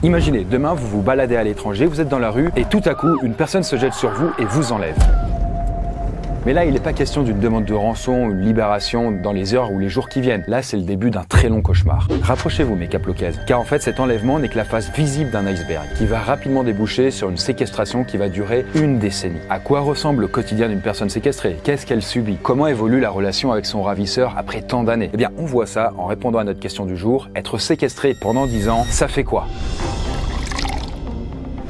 Imaginez, demain vous vous baladez à l'étranger, vous êtes dans la rue et tout à coup une personne se jette sur vous et vous enlève. Mais là, il n'est pas question d'une demande de rançon, une libération dans les heures ou les jours qui viennent. Là, c'est le début d'un très long cauchemar. Rapprochez-vous, mes caplocaises, car en fait, cet enlèvement n'est que la face visible d'un iceberg, qui va rapidement déboucher sur une séquestration qui va durer une décennie. À quoi ressemble le quotidien d'une personne séquestrée? Qu'est-ce qu'elle subit? Comment évolue la relation avec son ravisseur après tant d'années? Eh bien, on voit ça en répondant à notre question du jour. Être séquestré pendant 10 ans, ça fait quoi?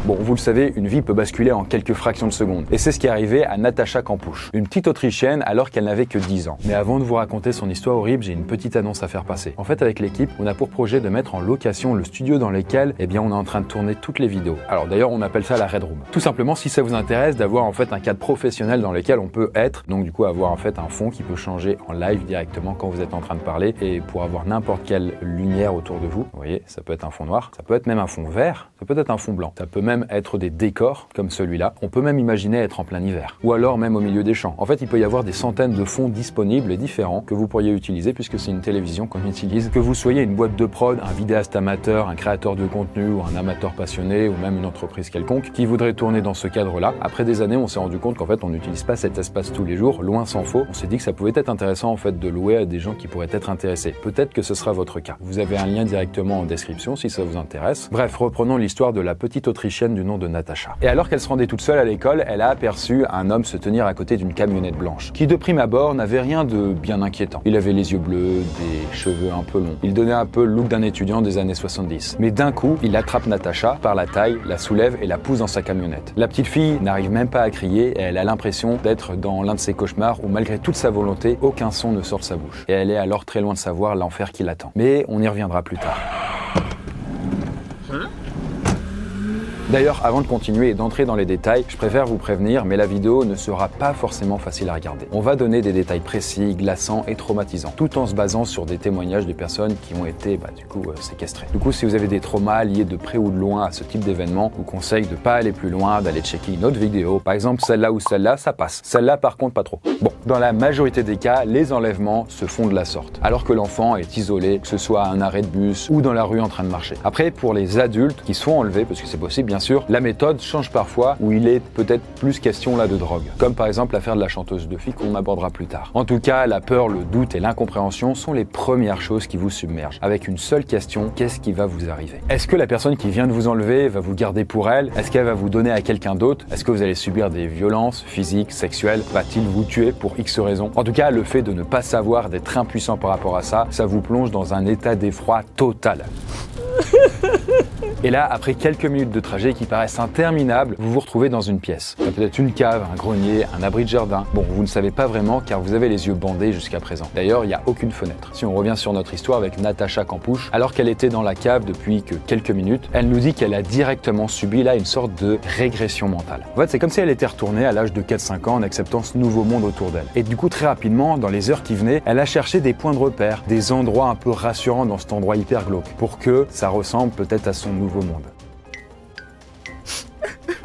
Bon, vous le savez, une vie peut basculer en quelques fractions de secondes. Et c'est ce qui est arrivé à Natacha Kampusch, une petite Autrichienne alors qu'elle n'avait que 10 ans. Mais avant de vous raconter son histoire horrible, j'ai une petite annonce à faire passer. En fait, avec l'équipe, on a pour projet de mettre en location le studio dans lequel, on est en train de tourner toutes les vidéos. Alors d'ailleurs, on appelle ça la Red Room. Tout simplement, si ça vous intéresse d'avoir en fait un cadre professionnel dans lequel on peut être, donc du coup avoir en fait un fond qui peut changer en live directement quand vous êtes en train de parler et pour avoir n'importe quelle lumière autour de vous. Vous voyez, ça peut être un fond noir, ça peut être même un fond vert, ça peut être un fond blanc, ça peut même être des décors comme celui-là. On peut même imaginer être en plein hiver ou alors même au milieu des champs. En fait, il peut y avoir des centaines de fonds disponibles et différents que vous pourriez utiliser puisque c'est une télévision qu'on utilise. Que vous soyez une boîte de prod, un vidéaste amateur, un créateur de contenu ou un amateur passionné ou même une entreprise quelconque qui voudrait tourner dans ce cadre-là, après des années, on s'est rendu compte qu'en fait, on n'utilise pas cet espace tous les jours, loin s'en faut. On s'est dit que ça pouvait être intéressant en fait de louer à des gens qui pourraient être intéressés. Peut-être que ce sera votre cas. Vous avez un lien directement en description si ça vous intéresse. Bref, reprenons l'histoire de la petite Autrichienne du nom de Natacha. Et alors qu'elle se rendait toute seule à l'école, elle a aperçu un homme se tenir à côté d'une camionnette blanche, qui de prime abord n'avait rien de bien inquiétant. Il avait les yeux bleus, des cheveux un peu longs. Il donnait un peu le look d'un étudiant des années 70. Mais d'un coup, il attrape Natacha par la taille, la soulève et la pousse dans sa camionnette. La petite fille n'arrive même pas à crier et elle a l'impression d'être dans l'un de ses cauchemars où malgré toute sa volonté, aucun son ne sort de sa bouche. Et elle est alors très loin de savoir l'enfer qui l'attend. Mais on y reviendra plus tard. D'ailleurs, avant de continuer et d'entrer dans les détails, je préfère vous prévenir, mais la vidéo ne sera pas forcément facile à regarder. On va donner des détails précis, glaçants et traumatisants, tout en se basant sur des témoignages de personnes qui ont été, séquestrées. Du coup, si vous avez des traumas liés de près ou de loin à ce type d'événement, je vous conseille de pas aller plus loin, d'aller checker une autre vidéo. Par exemple, celle-là ou celle-là, ça passe. Celle-là, par contre, pas trop. Bon, dans la majorité des cas, les enlèvements se font de la sorte, alors que l'enfant est isolé, que ce soit à un arrêt de bus ou dans la rue en train de marcher. Après, pour les adultes qui se font enlever, parce que c'est possible, bien sûr, la méthode change parfois où il est peut-être plus question là de drogue. Comme par exemple l'affaire de la chanteuse de filles qu'on abordera plus tard. En tout cas, la peur, le doute et l'incompréhension sont les premières choses qui vous submergent. Avec une seule question, qu'est-ce qui va vous arriver? Est-ce que la personne qui vient de vous enlever va vous garder pour elle? Est-ce qu'elle va vous donner à quelqu'un d'autre? Est-ce que vous allez subir des violences physiques, sexuelles? Va-t-il vous tuer pour X raisons? En tout cas, le fait de ne pas savoir, d'être impuissant par rapport à ça, ça vous plonge dans un état d'effroi total. Et là, après quelques minutes de trajet qui paraissent interminables, vous vous retrouvez dans une pièce. Il y a peut-être une cave, un grenier, un abri de jardin. Bon, vous ne savez pas vraiment car vous avez les yeux bandés jusqu'à présent. D'ailleurs, il n'y a aucune fenêtre. Si on revient sur notre histoire avec Natacha Kampusch, alors qu'elle était dans la cave depuis que quelques minutes, elle nous dit qu'elle a directement subi là une sorte de régression mentale. En fait, c'est comme si elle était retournée à l'âge de 4-5 ans en acceptant ce nouveau monde autour d'elle. Et du coup, très rapidement, dans les heures qui venaient, elle a cherché des points de repère, des endroits un peu rassurants dans cet endroit hyper glauque, pour que ça ressemble peut-être à son nouveau monde.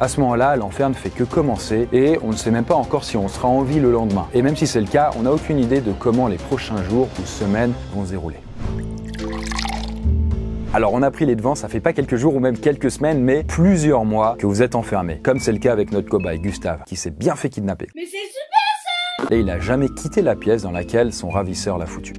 À ce moment-là, l'enfer ne fait que commencer et on ne sait même pas encore si on sera en vie le lendemain. Et même si c'est le cas, on n'a aucune idée de comment les prochains jours ou semaines vont se dérouler. Alors on a pris les devants, ça fait pas quelques jours ou même quelques semaines, mais plusieurs mois que vous êtes enfermés. Comme c'est le cas avec notre cobaye Gustave, qui s'est bien fait kidnapper. Mais c'est super ça! Et il a jamais quitté la pièce dans laquelle son ravisseur l'a foutu.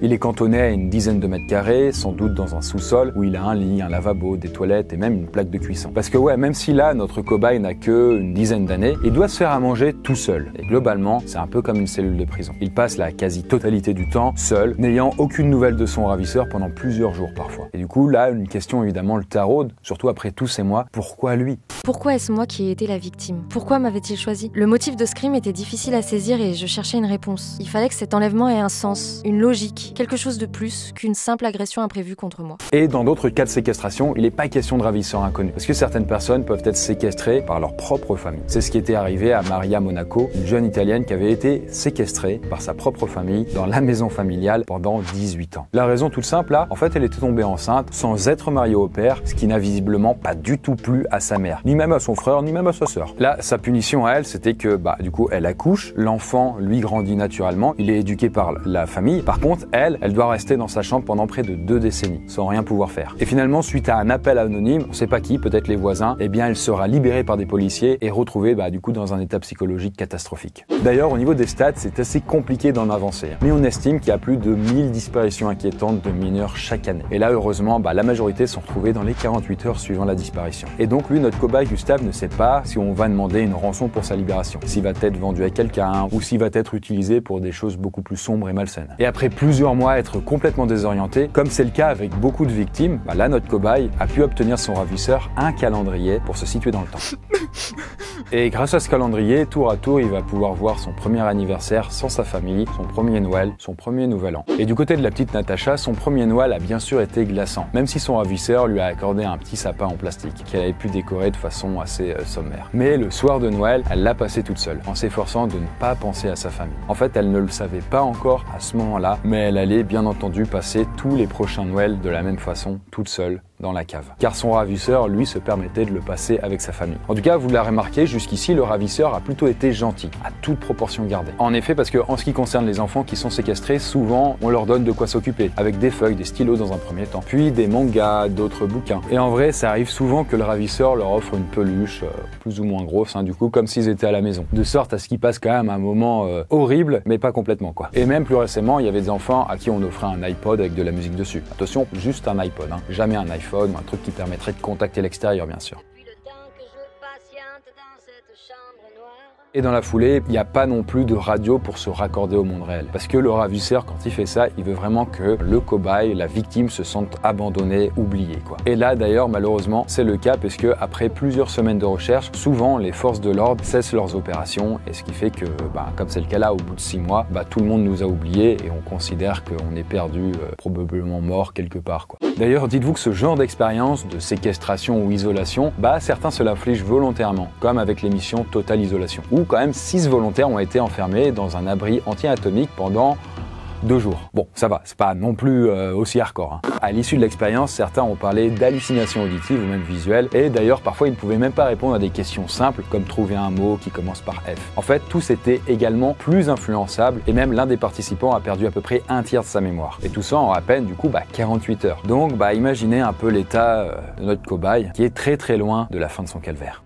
Il est cantonné à une dizaine de mètres carrés, sans doute dans un sous-sol, où il a un lit, un lavabo, des toilettes et même une plaque de cuisson. Parce que ouais, même si là, notre cobaye n'a que une dizaine d'années, il doit se faire à manger tout seul. Et globalement, c'est un peu comme une cellule de prison. Il passe la quasi-totalité du temps seul, n'ayant aucune nouvelle de son ravisseur pendant plusieurs jours parfois. Et du coup, là, une question évidemment le taraude, surtout après tous ces mois, pourquoi lui? Pourquoi est-ce moi qui ai été la victime? Pourquoi m'avait-il choisi? Le motif de ce crime était difficile à saisir et je cherchais une réponse. Il fallait que cet enlèvement ait un sens, une logique, quelque chose de plus qu'une simple agression imprévue contre moi. Et dans d'autres cas de séquestration, il n'est pas question de ravisseurs inconnus, parce que certaines personnes peuvent être séquestrées par leur propre famille. C'est ce qui était arrivé à Maria Monaco, une jeune italienne qui avait été séquestrée par sa propre famille dans la maison familiale pendant 18 ans. La raison toute simple là, en fait elle était tombée enceinte sans être mariée au père, ce qui n'a visiblement pas du tout plu à sa mère, ni même à son frère, ni même à sa sœur. Là, sa punition à elle, c'était que du coup elle accouche, l'enfant lui grandit naturellement, il est éduqué par la famille, par contre elle doit rester dans sa chambre pendant près de 2 décennies, sans rien pouvoir faire. Et finalement, suite à un appel anonyme, on sait pas qui, peut-être les voisins, eh bien elle sera libérée par des policiers et retrouvée du coup dans un état psychologique catastrophique. D'ailleurs, au niveau des stats, c'est assez compliqué d'en avancer. Mais on estime qu'il y a plus de 1000 disparitions inquiétantes de mineurs chaque année. Et là, heureusement, la majorité sont retrouvées dans les 48 heures suivant la disparition. Et donc lui, notre cobaye Gustave, ne sait pas si on va demander une rançon pour sa libération, s'il va être vendu à quelqu'un ou s'il va être utilisé pour des choses beaucoup plus sombres et malsaines. Et après plusieurs mois à être complètement désorienté, comme c'est le cas avec beaucoup de victimes, là notre cobaye a pu obtenir son ravisseur un calendrier pour se situer dans le temps. Et grâce à ce calendrier, tour à tour, il va pouvoir voir son premier anniversaire sans sa famille, son premier Noël, son premier Nouvel An. Et du côté de la petite Natacha, son premier Noël a bien sûr été glaçant, même si son ravisseur lui a accordé un petit sapin en plastique qu'elle avait pu décorer de façon assez sommaire. Mais le soir de Noël, elle l'a passé toute seule, en s'efforçant de ne pas penser à sa famille. En fait, elle ne le savait pas encore à ce moment-là, mais elle allait bien entendu passer tous les prochains Noëls de la même façon, toute seule, dans la cave. Car son ravisseur, lui, se permettait de le passer avec sa famille. En tout cas, vous l'avez remarqué, jusqu'ici, le ravisseur a plutôt été gentil, à toute proportion gardée. En effet, parce que en ce qui concerne les enfants qui sont séquestrés, souvent, on leur donne de quoi s'occuper, avec des feuilles, des stylos dans un premier temps, puis des mangas, d'autres bouquins. Et en vrai, ça arrive souvent que le ravisseur leur offre une peluche, plus ou moins grosse, du coup, comme s'ils étaient à la maison. De sorte à ce qu'ils passent quand même un moment horrible, mais pas complètement, quoi. Et même plus récemment, il y avait des enfants à qui on offrait un iPod avec de la musique dessus. Attention, juste un iPod, jamais un iPhone ou un truc qui permettrait de contacter l'extérieur, bien sûr. Et dans la foulée, il n'y a pas non plus de radio pour se raccorder au monde réel. Parce que le ravisseur, quand il fait ça, il veut vraiment que le cobaye, la victime, se sente abandonné, oublié, quoi. Et là, d'ailleurs, malheureusement, c'est le cas, puisque après plusieurs semaines de recherche, souvent, les forces de l'ordre cessent leurs opérations, et ce qui fait que, comme c'est le cas là, au bout de 6 mois, tout le monde nous a oubliés, et on considère qu'on est perdu, probablement mort quelque part, quoi. D'ailleurs, dites-vous que ce genre d'expérience, de séquestration ou isolation, certains se l'infligent volontairement, comme avec l'émission Total Isolation, où quand même 6 volontaires ont été enfermés dans un abri anti-atomique pendant 2 jours. Bon, ça va, c'est pas non plus aussi hardcore. À l'issue de l'expérience, certains ont parlé d'hallucinations auditives ou même visuelles, et d'ailleurs parfois ils ne pouvaient même pas répondre à des questions simples comme trouver un mot qui commence par F. En fait, tous étaient également plus influençables, et même l'un des participants a perdu à peu près un tiers de sa mémoire. Et tout ça en à peine du coup 48 heures. Donc imaginez un peu l'état de notre cobaye qui est très très loin de la fin de son calvaire.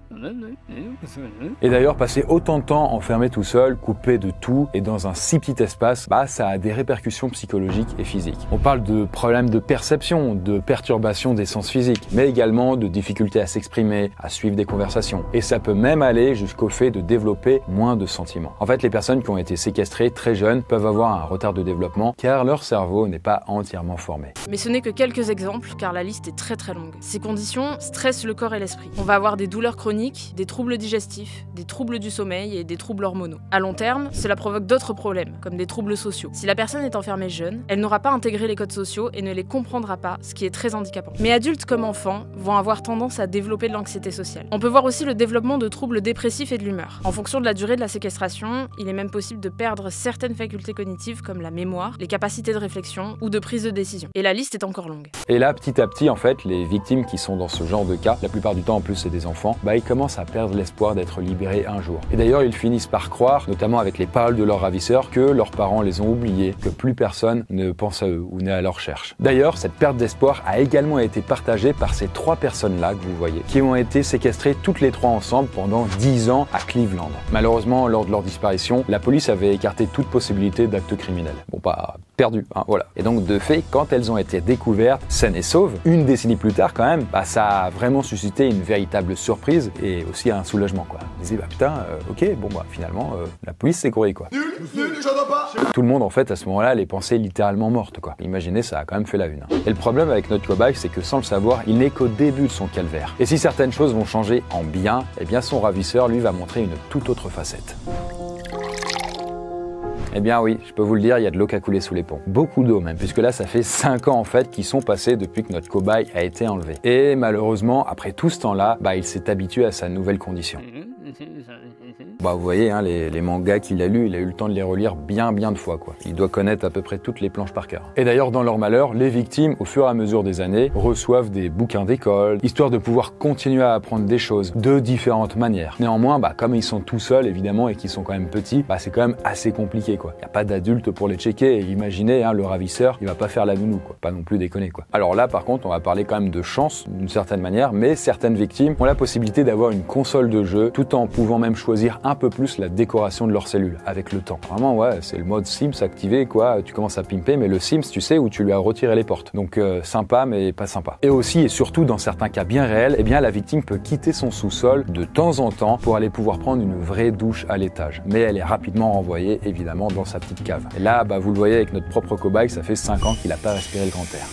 Et d'ailleurs, passer autant de temps enfermé tout seul, coupé de tout et dans un si petit espace, ça a des répercussions psychologiques et physiques. On parle de problèmes de perception, de perturbations des sens physiques, mais également de difficultés à s'exprimer, à suivre des conversations. Et ça peut même aller jusqu'au fait de développer moins de sentiments. En fait, les personnes qui ont été séquestrées très jeunes peuvent avoir un retard de développement car leur cerveau n'est pas entièrement formé. Mais ce n'est que quelques exemples car la liste est très très longue. Ces conditions stressent le corps et l'esprit. On va avoir des douleurs chroniques, des troubles digestifs, des troubles du sommeil et des troubles hormonaux. À long terme, cela provoque d'autres problèmes, comme des troubles sociaux. Si la personne est enfermée jeune, elle n'aura pas intégré les codes sociaux et ne les comprendra pas, ce qui est très handicapant. Mais adultes comme enfants vont avoir tendance à développer de l'anxiété sociale. On peut voir aussi le développement de troubles dépressifs et de l'humeur. En fonction de la durée de la séquestration, il est même possible de perdre certaines facultés cognitives comme la mémoire, les capacités de réflexion ou de prise de décision. Et la liste est encore longue. Et là, petit à petit, en fait, les victimes qui sont dans ce genre de cas, la plupart du temps en plus c'est des enfants, ils commencent à perdre l'espoir d'être libérés un jour. Et d'ailleurs, ils finissent par croire, notamment avec les paroles de leurs ravisseurs, que leurs parents les ont oubliés, que plus personne ne pense à eux ou n'est à leur recherche. D'ailleurs, cette perte d'espoir a également été partagée par ces 3 personnes-là que vous voyez, qui ont été séquestrées toutes les 3 ensemble pendant 10 ans à Cleveland. Malheureusement, lors de leur disparition, la police avait écarté toute possibilité d'actes criminels. Bon, perdu, voilà. Et donc, de fait, quand elles ont été découvertes, saines et sauves, une décennie plus tard quand même, ça a vraiment suscité une véritable surprise et aussi un soulagement, quoi. On disait, finalement, la police s'est courée, quoi. Tout le monde, en fait, à ce moment-là, les pensait littéralement mortes, quoi. Imaginez, ça a quand même fait la une. Et le problème avec notre cobaye, c'est que sans le savoir, il n'est qu'au début de son calvaire. Et si certaines choses vont changer en bien, son ravisseur, lui, va montrer une toute autre facette. Eh bien oui, je peux vous le dire, il y a de l'eau qui a coulé sous les ponts. Beaucoup d'eau même, puisque là ça fait 5 ans en fait qui sont passés depuis que notre cobaye a été enlevé. Et malheureusement, après tout ce temps-là, il s'est habitué à sa nouvelle condition. Bah vous voyez, hein, les mangas qu'il a lus, il a eu le temps de les relire bien de fois, quoi. Il doit connaître à peu près toutes les planches par cœur. Et d'ailleurs, dans leur malheur, les victimes, au fur et à mesure des années, reçoivent des bouquins d'école, histoire de pouvoir continuer à apprendre des choses de différentes manières. Néanmoins, comme ils sont tout seuls, évidemment, et qu'ils sont quand même petits, c'est quand même assez compliqué, quoi. Il n'y a pas d'adultes pour les checker, et imaginez, hein, le ravisseur, il va pas faire la nounou, quoi. Pas non plus déconner, quoi. Alors là, par contre, on va parler quand même de chance, d'une certaine manière, mais certaines victimes ont la possibilité d'avoir une console de jeu, tout en pouvant même choisir un peu plus la décoration de leur cellule, avec le temps. Vraiment, ouais, c'est le mode Sims activé, quoi. Tu commences à pimper, mais le Sims, tu sais, où tu lui as retiré les portes. Donc, sympa, mais pas sympa. Et aussi, et surtout, dans certains cas bien réels, eh bien, la victime peut quitter son sous-sol de temps en temps pour aller pouvoir prendre une vraie douche à l'étage. Mais elle est rapidement renvoyée, évidemment, dans sa petite cave. Et là, vous le voyez avec notre propre cobaye, ça fait 5 ans qu'il n'a pas respiré le grand air.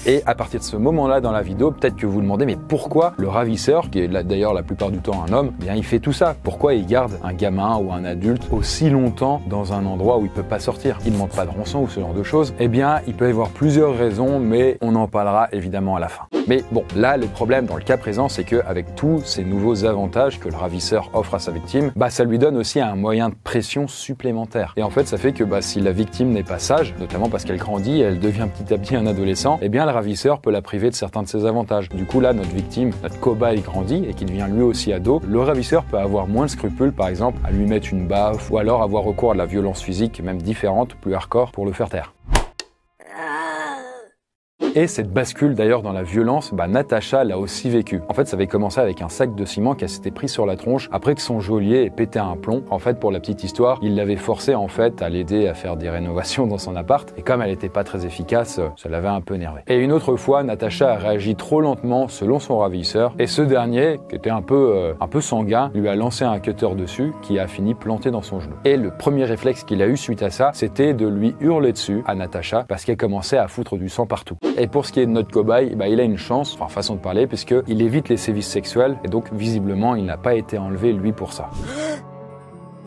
Et à partir de ce moment-là dans la vidéo, peut-être que vous vous demandez, mais pourquoi le ravisseur, qui est d'ailleurs la plupart du temps un homme, bien il fait tout ça? Pourquoi il garde un gamin ou un adulte aussi longtemps dans un endroit où il peut pas sortir? Il ne demande pas de rançon ou ce genre de choses. Eh bien, il peut y avoir plusieurs raisons, mais on en parlera évidemment à la fin. Mais bon, là, le problème dans le cas présent, c'est qu'avec tous ces nouveaux avantages que le ravisseur offre à sa victime, ça lui donne aussi un moyen de pression supplémentaire. Et en fait, ça fait que si la victime n'est pas sage, notamment parce qu'elle grandit, elle devient petit à petit un adolescent, eh bien, le ravisseur peut la priver de certains de ses avantages. Du coup, là, notre victime, notre cobaye grandit et qui devient lui aussi ado, le ravisseur peut avoir moins de scrupules, par exemple, à lui mettre une baffe ou alors avoir recours à de la violence physique, même différente, plus hardcore, pour le faire taire. Et cette bascule d'ailleurs dans la violence, Natacha l'a aussi vécu. En fait, ça avait commencé avec un sac de ciment qui s'était pris sur la tronche après que son geôlier ait pété un plomb. En fait, pour la petite histoire, il l'avait forcé en fait à l'aider à faire des rénovations dans son appart. Et comme elle n'était pas très efficace, ça l'avait un peu énervé. Et une autre fois, Natacha a réagi trop lentement selon son ravisseur. Et ce dernier, qui était un peu sanguin, lui a lancé un cutter dessus qui a fini planté dans son genou. Et le premier réflexe qu'il a eu suite à ça, c'était de lui hurler dessus à Natacha parce qu'elle commençait à foutre du sang partout. Et pour ce qui est de notre cobaye, il a une chance, façon de parler, puisqu'il évite les sévices sexuels et donc visiblement il n'a pas été enlevé lui pour ça.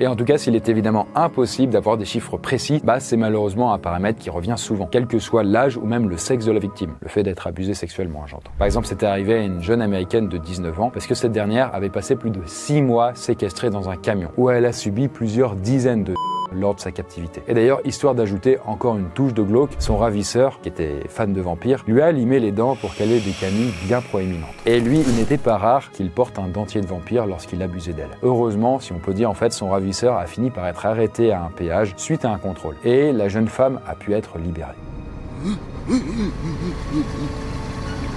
Et en tout cas, s'il est évidemment impossible d'avoir des chiffres précis, c'est malheureusement un paramètre qui revient souvent, quel que soit l'âge ou même le sexe de la victime, le fait d'être abusé sexuellement, j'entends. Par exemple, c'était arrivé à une jeune américaine de 19 ans, parce que cette dernière avait passé plus de 6 mois séquestrée dans un camion, où elle a subi plusieurs dizaines de lors de sa captivité. Et d'ailleurs, histoire d'ajouter encore une touche de glauque, son ravisseur, qui était fan de vampires, lui a limé les dents pour qu'elle ait des canines bien proéminentes. Et lui, il n'était pas rare qu'il porte un dentier de vampire lorsqu'il abusait d'elle. Heureusement, si on peut dire, en fait, son ravisseur a fini par être arrêté à un péage suite à un contrôle. Et la jeune femme a pu être libérée.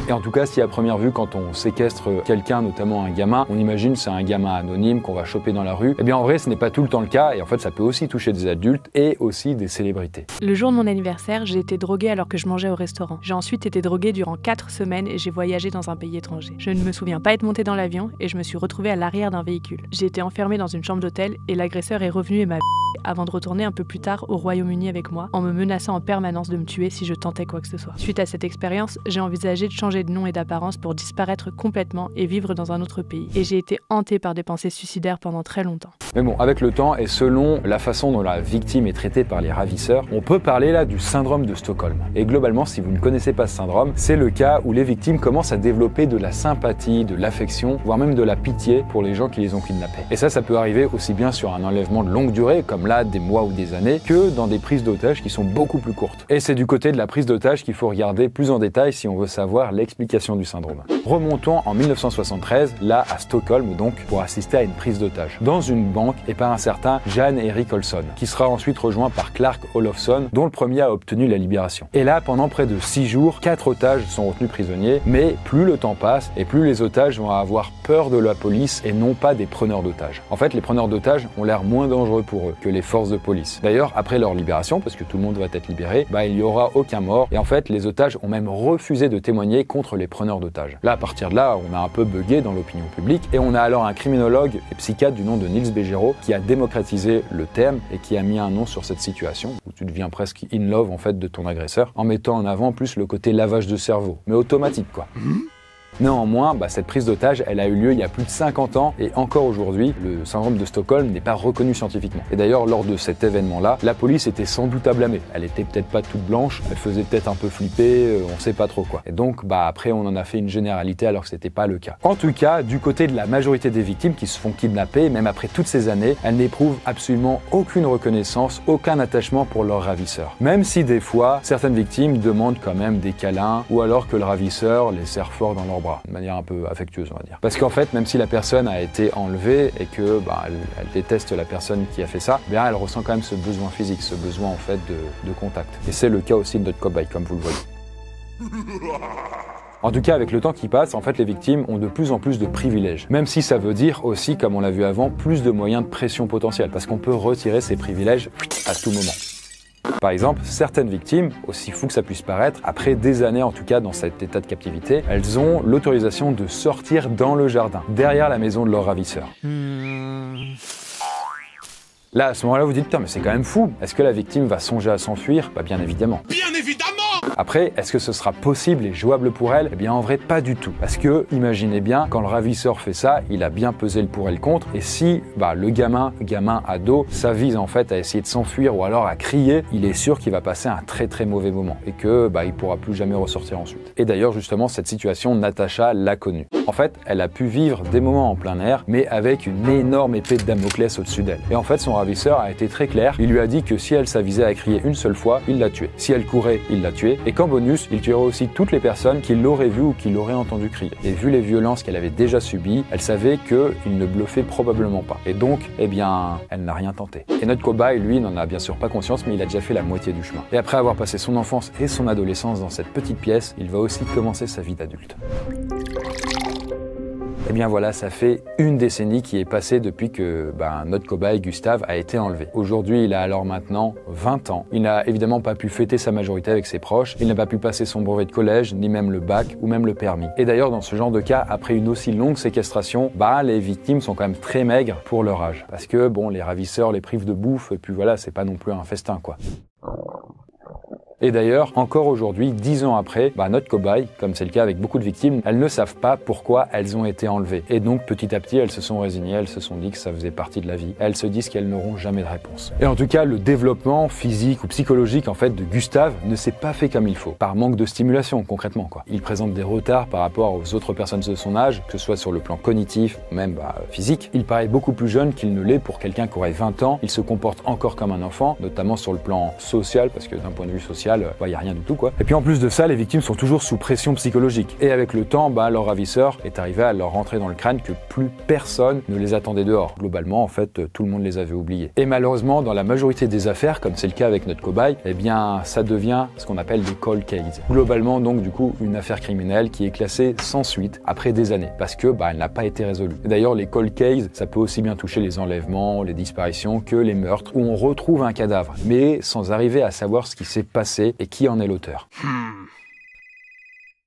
Et en tout cas, si à première vue, quand on séquestre quelqu'un, notamment un gamin, on imagine c'est un gamin anonyme qu'on va choper dans la rue, eh bien en vrai, ce n'est pas tout le temps le cas, et en fait, ça peut aussi toucher des adultes et aussi des célébrités. Le jour de mon anniversaire, j'ai été droguée alors que je mangeais au restaurant. J'ai ensuite été droguée durant 4 semaines et j'ai voyagé dans un pays étranger. Je ne me souviens pas être montée dans l'avion et je me suis retrouvée à l'arrière d'un véhicule. J'ai été enfermée dans une chambre d'hôtel et l'agresseur est revenu et m'a avant de retourner un peu plus tard au Royaume-Uni avec moi, en me menaçant en permanence de me tuer si je tentais quoi que ce soit. Suite à cette expérience, j'ai envisagé de changer de nom et d'apparence pour disparaître complètement et vivre dans un autre pays. Et j'ai été hantée par des pensées suicidaires pendant très longtemps. Mais bon, avec le temps et selon la façon dont la victime est traitée par les ravisseurs, on peut parler là du syndrome de Stockholm. Et globalement, si vous ne connaissez pas ce syndrome, c'est le cas où les victimes commencent à développer de la sympathie, de l'affection, voire même de la pitié pour les gens qui les ont kidnappés. Et ça peut arriver aussi bien sur un enlèvement de longue durée, comme là des mois ou des années, que dans des prises d'otages qui sont beaucoup plus courtes. Et c'est du côté de la prise d'otage qu'il faut regarder plus en détail si on veut savoir l'explication du syndrome. Remontons en 1973, là à Stockholm donc, pour assister à une prise d'otage, dans une banque et par un certain Jan-Erik Olsson, qui sera ensuite rejoint par Clark Olofsson, dont le premier a obtenu la libération. Et là, pendant près de 6 jours, 4 otages sont retenus prisonniers, mais plus le temps passe et plus les otages vont avoir peur de la police et non pas des preneurs d'otages. En fait, les preneurs d'otages ont l'air moins dangereux pour eux que les forces de police. D'ailleurs, après leur libération, parce que tout le monde va être libéré, il n'y aura aucun mort, et en fait, les otages ont même refusé de témoigner contre les preneurs d'otages. Là, à partir de là, on a un peu bugué dans l'opinion publique, et on a alors un criminologue et psychiatre du nom de Niels Bejerot qui a démocratisé le terme et qui a mis un nom sur cette situation, où tu deviens presque in love en fait de ton agresseur, en mettant en avant plus le côté lavage de cerveau, mais automatique quoi. Néanmoins, cette prise d'otage, elle a eu lieu il y a plus de 50 ans et encore aujourd'hui, le syndrome de Stockholm n'est pas reconnu scientifiquement. Et d'ailleurs, lors de cet événement-là, la police était sans doute à blâmer. Elle était peut-être pas toute blanche, elle faisait peut-être un peu flipper, on sait pas trop quoi. Et donc, après, on en a fait une généralité alors que c'était pas le cas. En tout cas, du côté de la majorité des victimes qui se font kidnapper, même après toutes ces années, elles n'éprouvent absolument aucune reconnaissance, aucun attachement pour leur ravisseur. Même si des fois, certaines victimes demandent quand même des câlins ou alors que le ravisseur les serre fort dans leurs bras, de manière un peu affectueuse, on va dire. Parce qu'en fait, même si la personne a été enlevée et que elle déteste la personne qui a fait ça, elle ressent quand même ce besoin physique, ce besoin en fait de contact. Et c'est le cas aussi de notre cobaye, comme vous le voyez. En tout cas, avec le temps qui passe, en fait, les victimes ont de plus en plus de privilèges. Même si ça veut dire aussi, comme on l'a vu avant, plus de moyens de pression potentielle, parce qu'on peut retirer ces privilèges à tout moment. Par exemple, certaines victimes, aussi fou que ça puisse paraître, après des années en tout cas dans cet état de captivité, elles ont l'autorisation de sortir dans le jardin, derrière la maison de leur ravisseur. Là, à ce moment-là, vous dites, putain, mais c'est quand même fou. Est-ce que la victime va songer à s'enfuir ? Bien évidemment. Bien évidemment ! Après, est-ce que ce sera possible et jouable pour elle ? En vrai, pas du tout. Parce que, imaginez bien, quand le ravisseur fait ça, il a bien pesé le pour et le contre. Et si le gamin ado, s'avise en fait à essayer de s'enfuir ou alors à crier, il est sûr qu'il va passer un très très mauvais moment et que il pourra plus jamais ressortir ensuite. Et d'ailleurs, justement, cette situation, Natacha l'a connue. En fait, elle a pu vivre des moments en plein air, mais avec une énorme épée de Damoclès au-dessus d'elle. Et en fait, son ravisseur a été très clair. Il lui a dit que si elle s'avisait à crier une seule fois, il la tuait. Si elle courait, il la tuait. Et qu'en bonus, il tuerait aussi toutes les personnes qui l'auraient vue ou qui l'auraient entendu crier. Et vu les violences qu'elle avait déjà subies, elle savait qu'il ne bluffait probablement pas. Et donc, elle n'a rien tenté. Et notre cobaye, lui, n'en a bien sûr pas conscience, mais il a déjà fait la moitié du chemin. Et après avoir passé son enfance et son adolescence dans cette petite pièce, il va aussi commencer sa vie d'adulte. Voilà, ça fait une décennie qui est passée depuis que notre cobaye Gustave a été enlevé. Aujourd'hui, il a alors maintenant 20 ans. Il n'a évidemment pas pu fêter sa majorité avec ses proches, il n'a pas pu passer son brevet de collège, ni même le bac, ou même le permis. Et d'ailleurs, dans ce genre de cas, après une aussi longue séquestration, les victimes sont quand même très maigres pour leur âge. Parce que, les ravisseurs les privent de bouffe, et puis voilà, c'est pas non plus un festin, quoi. Et d'ailleurs, encore aujourd'hui, 10 ans après, notre cobaye, comme c'est le cas avec beaucoup de victimes, elles ne savent pas pourquoi elles ont été enlevées. Et donc, petit à petit, elles se sont résignées, elles se sont dit que ça faisait partie de la vie. Elles se disent qu'elles n'auront jamais de réponse. Et en tout cas, le développement physique ou psychologique, en fait, de Gustave ne s'est pas fait comme il faut. Par manque de stimulation, concrètement, quoi. Il présente des retards par rapport aux autres personnes de son âge, que ce soit sur le plan cognitif, ou même physique. Il paraît beaucoup plus jeune qu'il ne l'est pour quelqu'un qui aurait 20 ans. Il se comporte encore comme un enfant, notamment sur le plan social, parce que d'un point de vue social, il n'y a rien du tout, quoi. Et puis en plus de ça, les victimes sont toujours sous pression psychologique. Et avec le temps, leur ravisseur est arrivé à leur rentrer dans le crâne que plus personne ne les attendait dehors. Globalement, en fait, tout le monde les avait oubliés. Et malheureusement, dans la majorité des affaires, comme c'est le cas avec notre cobaye, ça devient ce qu'on appelle des cold cases. Globalement, donc, du coup, une affaire criminelle qui est classée sans suite après des années, parce que, elle n'a pas été résolue. Et d'ailleurs, les cold cases, ça peut aussi bien toucher les enlèvements, les disparitions, que les meurtres, où on retrouve un cadavre, mais sans arriver à savoir ce qui s'est passé et qui en est l'auteur.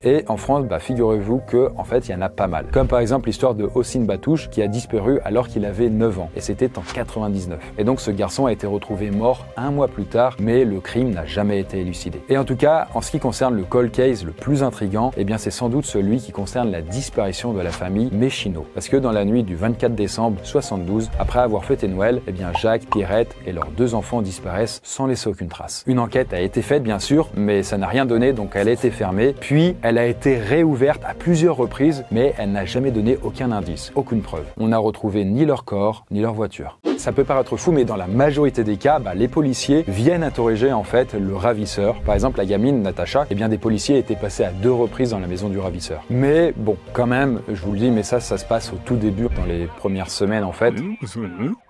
Et en France, figurez-vous que, en fait, il y en a pas mal. Comme par exemple l'histoire de Hossein Batouche qui a disparu alors qu'il avait 9 ans. Et c'était en 99. Et donc ce garçon a été retrouvé mort 1 mois plus tard, mais le crime n'a jamais été élucidé. Et en tout cas, en ce qui concerne le cold case le plus intriguant, c'est sans doute celui qui concerne la disparition de la famille Méchineau. Parce que dans la nuit du 24 décembre 72, après avoir fêté Noël, Jacques, Pierrette et leurs 2 enfants disparaissent sans laisser aucune trace. Une enquête a été faite, bien sûr, mais ça n'a rien donné, donc elle a été fermée. Puis, elle a été réouverte à plusieurs reprises, mais elle n'a jamais donné aucun indice, aucune preuve. On n'a retrouvé ni leur corps, ni leur voiture. Ça peut paraître fou, mais dans la majorité des cas, les policiers viennent interroger en fait le ravisseur. Par exemple, la gamine Natacha, des policiers étaient passés à 2 reprises dans la maison du ravisseur. Mais bon, quand même, je vous le dis, mais ça se passe au tout début, dans les premières semaines en fait.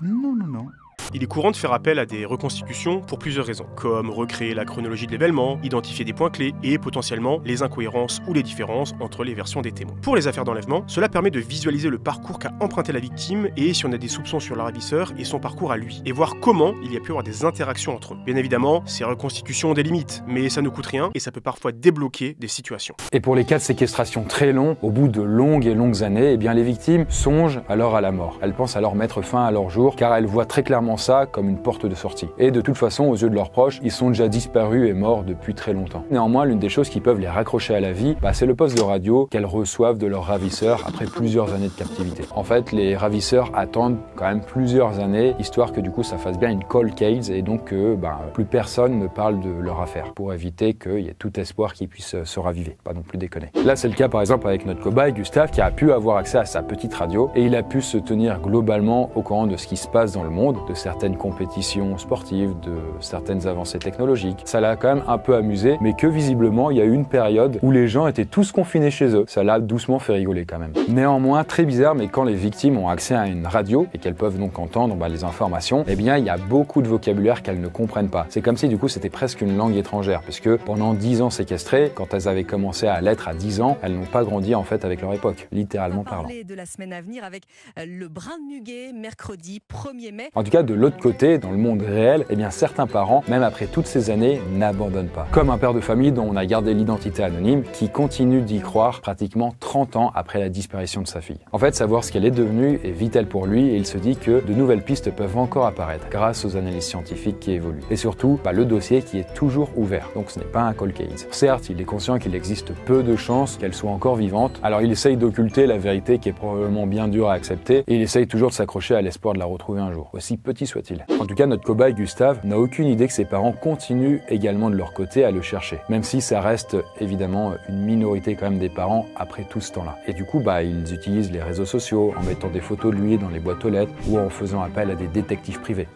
Non. Il est courant de faire appel à des reconstitutions pour plusieurs raisons, comme recréer la chronologie de l'événement, identifier des points clés et potentiellement les incohérences ou les différences entre les versions des témoins. Pour les affaires d'enlèvement, cela permet de visualiser le parcours qu'a emprunté la victime et si on a des soupçons sur le ravisseur et son parcours à lui, et voir comment il y a pu avoir des interactions entre eux. Bien évidemment, ces reconstitutions ont des limites, mais ça ne coûte rien et ça peut parfois débloquer des situations. Et pour les cas de séquestration très longs, au bout de longues et longues années, les victimes songent alors à la mort. Elles pensent alors mettre fin à leur jour car elles voient très clairement vraiment ça comme une porte de sortie. Et de toute façon, aux yeux de leurs proches, ils sont déjà disparus et morts depuis très longtemps. Néanmoins, l'une des choses qui peuvent les raccrocher à la vie, c'est le poste de radio qu'elles reçoivent de leurs ravisseurs après plusieurs années de captivité. En fait, les ravisseurs attendent quand même plusieurs années, histoire que du coup ça fasse bien une cold case et donc que plus personne ne parle de leur affaire, pour éviter qu'il y ait tout espoir qu'ils puissent se raviver. Pas non plus déconner. Là, c'est le cas par exemple avec notre cobaye Gustave, qui a pu avoir accès à sa petite radio et il a pu se tenir globalement au courant de ce qui se passe dans le monde, de certaines compétitions sportives, de certaines avancées technologiques. Ça l'a quand même un peu amusé, mais que visiblement il y a eu une période où les gens étaient tous confinés chez eux. Ça l'a doucement fait rigoler quand même. Néanmoins, très bizarre, mais quand les victimes ont accès à une radio et qu'elles peuvent donc entendre les informations, eh bien il y a beaucoup de vocabulaire qu'elles ne comprennent pas. C'est comme si du coup c'était presque une langue étrangère, parce que pendant 10 ans séquestrées, quand elles avaient commencé à l'être à 10 ans, elles n'ont pas grandi en fait avec leur époque, littéralement parlant. On va parler de la semaine à venir avec le brin de muguet, mercredi 1er mai. En tout cas, de l'autre côté, dans le monde réel, eh bien certains parents, même après toutes ces années, n'abandonnent pas. Comme un père de famille dont on a gardé l'identité anonyme, qui continue d'y croire pratiquement 30 ans après la disparition de sa fille. En fait, savoir ce qu'elle est devenue est vital pour lui et il se dit que de nouvelles pistes peuvent encore apparaître grâce aux analyses scientifiques qui évoluent. Et surtout, le dossier qui est toujours ouvert, donc ce n'est pas un cold case. Certes, il est conscient qu'il existe peu de chances qu'elle soit encore vivante, alors il essaye d'occulter la vérité qui est probablement bien dure à accepter et il essaye toujours de s'accrocher à l'espoir de la retrouver un jour, aussi petit soit-il. En tout cas, notre cobaye Gustave n'a aucune idée que ses parents continuent également de leur côté à le chercher, même si ça reste évidemment une minorité quand même des parents après tout ce temps-là. Et du coup, ils utilisent les réseaux sociaux en mettant des photos de lui dans les boîtes aux lettres ou en faisant appel à des détectives privés.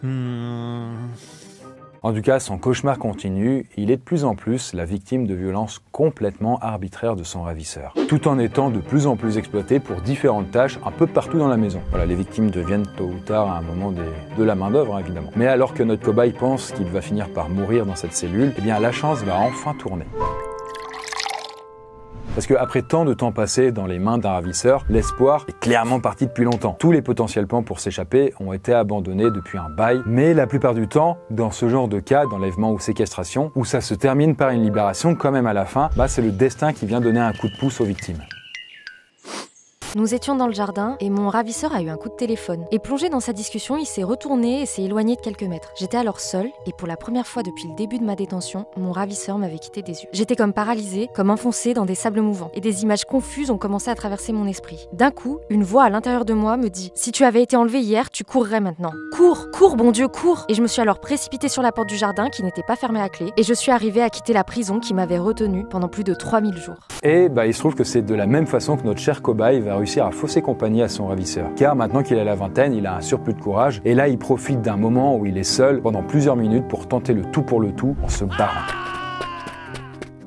En tout cas, son cauchemar continue, il est de plus en plus la victime de violences complètement arbitraires de son ravisseur, tout en étant de plus en plus exploité pour différentes tâches un peu partout dans la maison. Voilà, les victimes deviennent tôt ou tard à un moment de la main-d'œuvre, évidemment. Mais alors que notre cobaye pense qu'il va finir par mourir dans cette cellule, eh bien la chance va enfin tourner. Parce qu'après tant de temps passé dans les mains d'un ravisseur, l'espoir est clairement parti depuis longtemps. Tous les potentiels plans pour s'échapper ont été abandonnés depuis un bail, mais la plupart du temps, dans ce genre de cas d'enlèvement ou séquestration, où ça se termine par une libération quand même à la fin, c'est le destin qui vient donner un coup de pouce aux victimes. Nous étions dans le jardin et mon ravisseur a eu un coup de téléphone. Et plongé dans sa discussion, il s'est retourné et s'est éloigné de quelques mètres. J'étais alors seule et pour la première fois depuis le début de ma détention, mon ravisseur m'avait quitté des yeux. J'étais comme paralysée, comme enfoncée dans des sables mouvants. Et des images confuses ont commencé à traverser mon esprit. D'un coup, une voix à l'intérieur de moi me dit « Si tu avais été enlevé hier, tu courrais maintenant. Cours, cours, bon Dieu, cours !» Et je me suis alors précipitée sur la porte du jardin qui n'était pas fermée à clé. Et je suis arrivée à quitter la prison qui m'avait retenue pendant plus de 3000 jours. Et il se trouve que c'est de la même façon que notre cher cobaye va réussir à fausser compagnie à son ravisseur. Car maintenant qu'il a la vingtaine, il a un surplus de courage et là il profite d'un moment où il est seul pendant plusieurs minutes pour tenter le tout pour le tout en se barrant.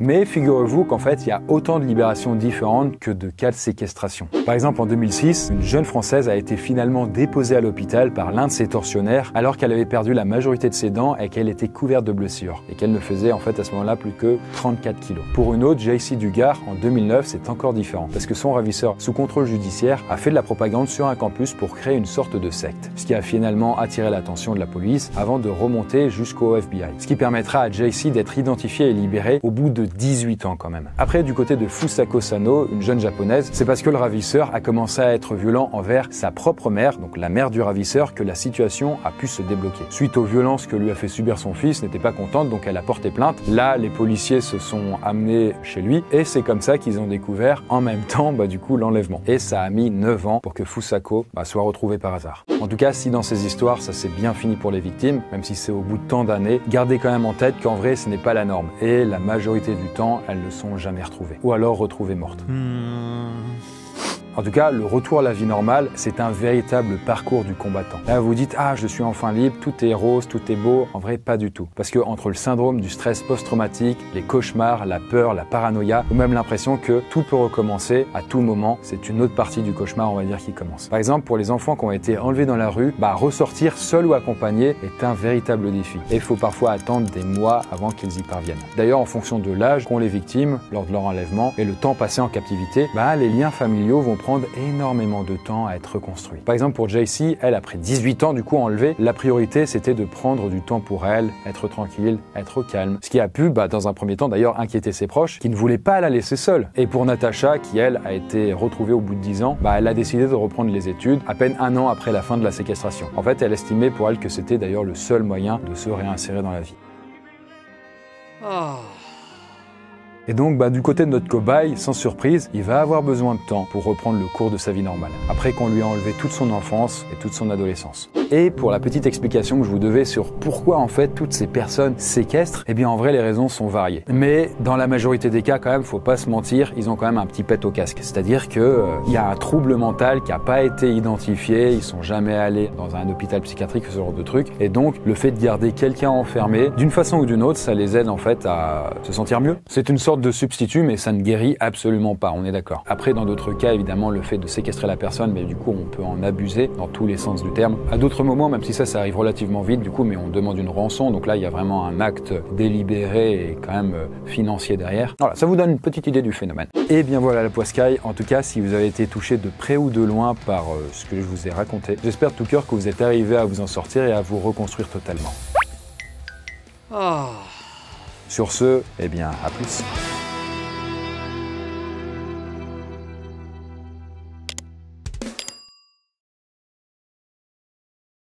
Mais figurez-vous qu'en fait, il y a autant de libérations différentes que de cas de séquestration. Par exemple, en 2006, une jeune Française a été finalement déposée à l'hôpital par l'un de ses tortionnaires alors qu'elle avait perdu la majorité de ses dents et qu'elle était couverte de blessures et qu'elle ne faisait en fait à ce moment-là plus que 34 kilos. Pour une autre, JC Dugard, en 2009, c'est encore différent parce que son ravisseur sous contrôle judiciaire a fait de la propagande sur un campus pour créer une sorte de secte, ce qui a finalement attiré l'attention de la police avant de remonter jusqu'au FBI, ce qui permettra à JC d'être identifié et libéré au bout de 18 ans quand même. Après, du côté de Fusako Sano, une jeune japonaise, c'est parce que le ravisseur a commencé à être violent envers sa propre mère, donc la mère du ravisseur, que la situation a pu se débloquer. Suite aux violences que lui a fait subir son fils, n'était pas contente, donc elle a porté plainte. Là, les policiers se sont amenés chez lui et c'est comme ça qu'ils ont découvert en même temps du coup l'enlèvement. Et ça a mis 9 ans pour que Fusako soit retrouvée par hasard. En tout cas, si dans ces histoires, ça s'est bien fini pour les victimes, même si c'est au bout de tant d'années, gardez quand même en tête qu'en vrai, ce n'est pas la norme. Et la majorité du temps, elles ne sont jamais retrouvées. Ou alors retrouvées mortes. En tout cas, le retour à la vie normale, c'est un véritable parcours du combattant. Là, vous dites « Ah, je suis enfin libre, tout est rose, tout est beau ». En vrai, pas du tout. Parce que entre le syndrome du stress post-traumatique, les cauchemars, la peur, la paranoïa, ou même l'impression que tout peut recommencer à tout moment, c'est une autre partie du cauchemar, on va dire, qui commence. Par exemple, pour les enfants qui ont été enlevés dans la rue, ressortir seul ou accompagné est un véritable défi. Et il faut parfois attendre des mois avant qu'ils y parviennent. D'ailleurs, en fonction de l'âge qu'ont les victimes lors de leur enlèvement et le temps passé en captivité, les liens familiaux vont prendre énormément de temps à être reconstruit. Par exemple pour JC, elle après 18 ans du coup enlevée, la priorité c'était de prendre du temps pour elle, être tranquille, être au calme. Ce qui a pu, dans un premier temps d'ailleurs, inquiéter ses proches qui ne voulaient pas la laisser seule. Et pour Natasha, qui elle a été retrouvée au bout de 10 ans, elle a décidé de reprendre les études à peine 1 an après la fin de la séquestration. En fait, elle estimait pour elle que c'était d'ailleurs le seul moyen de se réinsérer dans la vie. Et donc, du côté de notre cobaye, sans surprise, il va avoir besoin de temps pour reprendre le cours de sa vie normale, après qu'on lui a enlevé toute son enfance et toute son adolescence. Et pour la petite explication que je vous devais sur pourquoi en fait toutes ces personnes séquestrent, en vrai les raisons sont variées. Mais dans la majorité des cas quand même, faut pas se mentir, ils ont quand même un petit pet au casque. C'est-à-dire que il y a un trouble mental qui a pas été identifié, ils sont jamais allés dans un hôpital psychiatrique, ce genre de truc. Et donc, le fait de garder quelqu'un enfermé, d'une façon ou d'une autre, ça les aide en fait à se sentir mieux. C'est une sorte de substitut, mais ça ne guérit absolument pas, on est d'accord. Après, dans d'autres cas, évidemment, le fait de séquestrer la personne, mais du coup, on peut en abuser dans tous les sens du terme. À d'autres moments, même si ça arrive relativement vite, du coup, mais on demande une rançon, donc là, il y a vraiment un acte délibéré et quand même financier derrière. Voilà, ça vous donne une petite idée du phénomène. Et bien voilà la poiscaille. En tout cas, si vous avez été touché de près ou de loin par ce que je vous ai raconté, j'espère de tout cœur que vous êtes arrivé à vous en sortir et à vous reconstruire totalement. Sur ce, à plus.